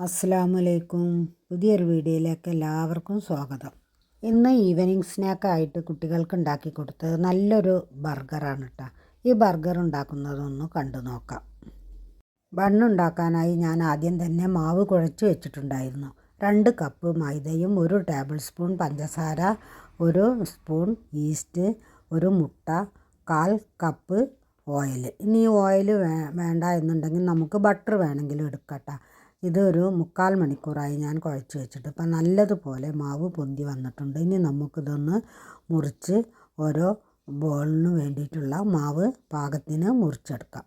അസ്സലാമലൈക്കും. പുതിയൊരു വീഡിയോയിലേക്ക് എല്ലാവർക്കും സ്വാഗതം. ഇന്ന് ഈവനിങ് സ്നാക്കായിട്ട് കുട്ടികൾക്ക് ഉണ്ടാക്കി കൊടുത്തത് നല്ലൊരു ബർഗറാണ് കേട്ടോ. ഈ ബർഗർ ഉണ്ടാക്കുന്നതൊന്ന് കണ്ടു നോക്കാം. ബണ്ണുണ്ടാക്കാനായി ഞാൻ ആദ്യം തന്നെ മാവ് കുഴച്ച് വെച്ചിട്ടുണ്ടായിരുന്നു. 2 കപ്പ് മൈദയും 1 ടേബിൾ സ്പൂൺ പഞ്ചസാര, 1 സ്പൂൺ ഈസ്റ്റ്, 1 മുട്ട, 1/4 കപ്പ് ഓയിൽ. ഇനി ഓയിൽ വേണ്ട എന്നുണ്ടെങ്കിൽ നമുക്ക് ബട്ടർ വേണമെങ്കിലും എടുക്കട്ടെ. ഇതൊരു 3/4 മണിക്കൂറായി ഞാൻ കുഴച്ച് വെച്ചിട്ട്. ഇപ്പം നല്ലതുപോലെ മാവ് പൊന്തി വന്നിട്ടുണ്ട്. ഇനി നമുക്കിതൊന്ന് മുറിച്ച് ഓരോ ബോളിന് വേണ്ടിയിട്ടുള്ള മാവ് പാകത്തിന് മുറിച്ചെടുക്കാം.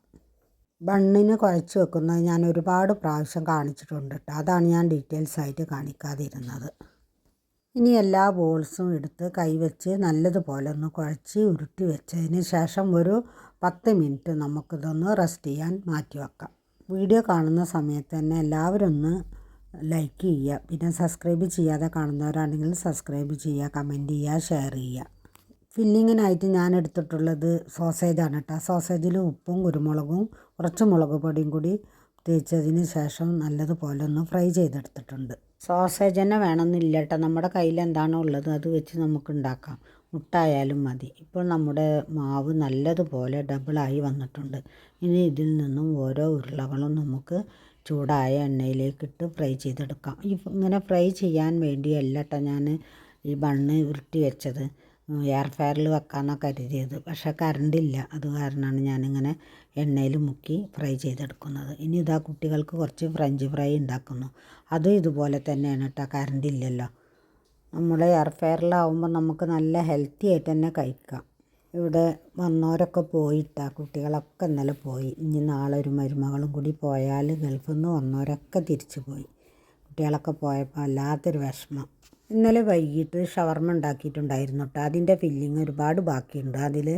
ബണ്ണിന് കുഴച്ച് വെക്കുന്നത് ഞാൻ ഒരുപാട് പ്രാവശ്യം കാണിച്ചിട്ടുണ്ട് കേട്ടോ. അതാണ് ഞാൻ ഡീറ്റെയിൽസ് ആയിട്ട് കാണിക്കാതിരുന്നത്. ഇനി എല്ലാ ബോൾസും എടുത്ത് കൈവച്ച് നല്ലതുപോലെ ഒന്ന് കുഴച്ച് ഉരുട്ടി വെച്ചതിന് ശേഷം ഒരു 10 മിനിറ്റ് നമുക്കിതൊന്ന് റെസ്റ്റ് ചെയ്യാൻ മാറ്റി വെക്കാം. വീഡിയോ കാണുന്ന സമയത്ത് തന്നെ എല്ലാവരും ഒന്ന് ലൈക്ക് ചെയ്യുക. പിന്നെ സബ്സ്ക്രൈബ് ചെയ്യാതെ കാണുന്നവരാണെങ്കിൽ സബ്സ്ക്രൈബ് ചെയ്യുക, കമൻറ്റ് ചെയ്യുക, ഷെയർ ചെയ്യുക. ഫില്ലിങ്ങിനായിട്ട് ഞാൻ എടുത്തിട്ടുള്ളത് സോസേജാണ് കേട്ടോ. സോസേജിൽ ഉപ്പും കുരുമുളകും കുറച്ച് മുളക് പൊടിയും കൂടി തേച്ചതിന് ശേഷം നല്ലതുപോലെ ഒന്ന് ഫ്രൈ ചെയ്തെടുത്തിട്ടുണ്ട്. സോസേജ് തന്നെ വേണമെന്നില്ല കേട്ടോ. നമ്മുടെ കയ്യിൽ എന്താണോ ഉള്ളത് അത് വെച്ച് നമുക്ക് ഉണ്ടാക്കാം. മുട്ടായാലും മതി. ഇപ്പോൾ നമ്മുടെ മാവ് നല്ലതുപോലെ ഡബിളായി വന്നിട്ടുണ്ട്. ഇനി ഇതിൽ നിന്നും ഓരോ ഉരുളകളും നമുക്ക് ചൂടായ എണ്ണയിലേക്കിട്ട് ഫ്രൈ ചെയ്തെടുക്കാം. ഇങ്ങനെ ഫ്രൈ ചെയ്യാൻ വേണ്ടിയല്ല കേട്ടോ ഞാൻ ഈ ബണ്ണ് ഉരുട്ടി വെച്ചത്. എയർ ഫയറിൽ വെക്കാമെന്നാണ് കരുതിയത്. പക്ഷേ കറണ്ടില്ല. അത് കാരണമാണ് ഞാനിങ്ങനെ എണ്ണയിൽ മുക്കി ഫ്രൈ ചെയ്തെടുക്കുന്നത്. ഇനി ഇതാ കുട്ടികൾക്ക് കുറച്ച് ഫ്രഞ്ച് ഫ്രൈ ഉണ്ടാക്കുന്നു. അതും ഇതുപോലെ തന്നെയാണ് കേട്ടോ. കറണ്ടില്ലല്ലോ. നമ്മൾ എയർ ഫയറിലാവുമ്പോൾ നമുക്ക് നല്ല ഹെൽത്തി ആയിട്ട് തന്നെ കഴിക്കാം. ഇവിടെ വന്നവരൊക്കെ പോയിട്ടാ. കുട്ടികളൊക്കെ ഇന്നലെ പോയി. ഇനി നാളെ ഒരു മരുമകളും കൂടി പോയാൽ ഗൾഫിൽ നിന്ന് വന്നവരൊക്കെ തിരിച്ചു പോയി. കുട്ടികളൊക്കെ പോയപ്പോൾ വല്ലാത്തൊരു വിഷമം. ഇന്നലെ വൈകിട്ട് ഷവർമ ഉണ്ടാക്കിയിട്ടുണ്ടായിരുന്നു കേട്ടോ. അതിൻ്റെ ഫില്ലിങ് ഒരുപാട് ബാക്കിയുണ്ട്. അതിൽ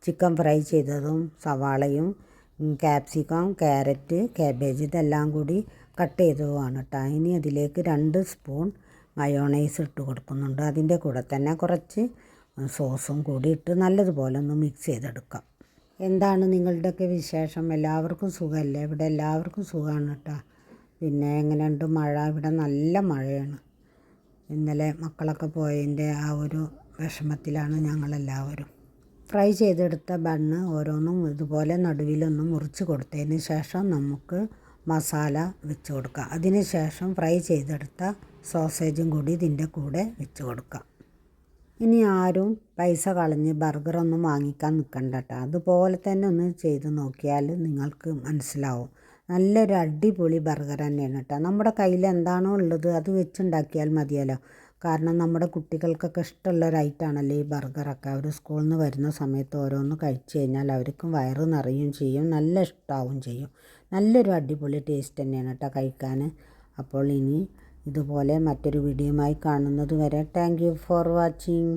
ചിക്കൻ ഫ്രൈ ചെയ്തതും സവാളയും ക്യാപ്സിക്കം, ക്യാരറ്റ്, കാബേജ് ഇതെല്ലാം കൂടി കട്ട് ചെയ്തതുമാണ് കേട്ടോ. ഇനി അതിലേക്ക് 2 സ്പൂൺ മയോണൈസ് ഇട്ട് കൊടുക്കുന്നുണ്ട്. അതിൻ്റെ കൂടെ തന്നെ കുറച്ച് സോസും കൂടി ഇട്ട് നല്ലതുപോലെ ഒന്ന് മിക്സ് ചെയ്തെടുക്കാം. എന്താണ് നിങ്ങളുടെയൊക്കെ വിശേഷം? എല്ലാവർക്കും സുഖമല്ലേ? ഇവിടെ എല്ലാവർക്കും സുഖമാണ് കേട്ടോ. പിന്നെ എങ്ങനെയുണ്ട് മഴ? ഇവിടെ നല്ല മഴയാണ്. ഇന്നലെ മക്കളൊക്കെ പോയതിൻ്റെ ആ ഒരു വിഷമത്തിലാണ് ഞങ്ങളെല്ലാവരും. ഫ്രൈ ചെയ്തെടുത്ത ബണ്ണ് ഓരോന്നും ഇതുപോലെ നടുവിലൊന്ന് മുറിച്ച് കൊടുത്തതിന് ശേഷം നമുക്ക് മസാല വെച്ച് കൊടുക്കാം. അതിന് ശേഷം ഫ്രൈ ചെയ്തെടുത്ത സോസേജും കൂടി ഇതിൻ്റെ കൂടെ വെച്ച് കൊടുക്കാം. ഇനി ആരും പൈസ കളഞ്ഞ് ബർഗറൊന്നും വാങ്ങിക്കാൻ നിൽക്കണ്ട കേട്ടോ. അതുപോലെ തന്നെ ഒന്ന് ചെയ്ത് നോക്കിയാൽ നിങ്ങൾക്ക് മനസ്സിലാവും. നല്ലൊരു അടിപൊളി ബർഗർ തന്നെയാണ് കേട്ടോ. നമ്മുടെ കയ്യിൽ എന്താണോ ഉള്ളത് അത് വെച്ചുണ്ടാക്കിയാൽ മതിയല്ലോ. കാരണം നമ്മുടെ കുട്ടികൾക്കൊക്കെ ഇഷ്ടമുള്ളൊരു ഐറ്റമാണല്ലോ ഈ ബർഗറൊക്കെ. അവർ സ്കൂളിൽ നിന്ന് വരുന്ന സമയത്ത് ഓരോന്ന് കഴിച്ച് കഴിഞ്ഞാൽ അവർക്കും വയറ് നിറയുകയും ചെയ്യും, നല്ല ഇഷ്ടമാവുകയും ചെയ്യും. നല്ലൊരു അടിപൊളി ടേസ്റ്റ് തന്നെയാണ് കേട്ടോ കഴിക്കാൻ. അപ്പോൾ ഇനി ഇതുപോലെ മറ്റൊരു വീഡിയോയുമായി കാണുന്നത് വരെ താങ്ക് യു ഫോർ വാച്ചിങ്.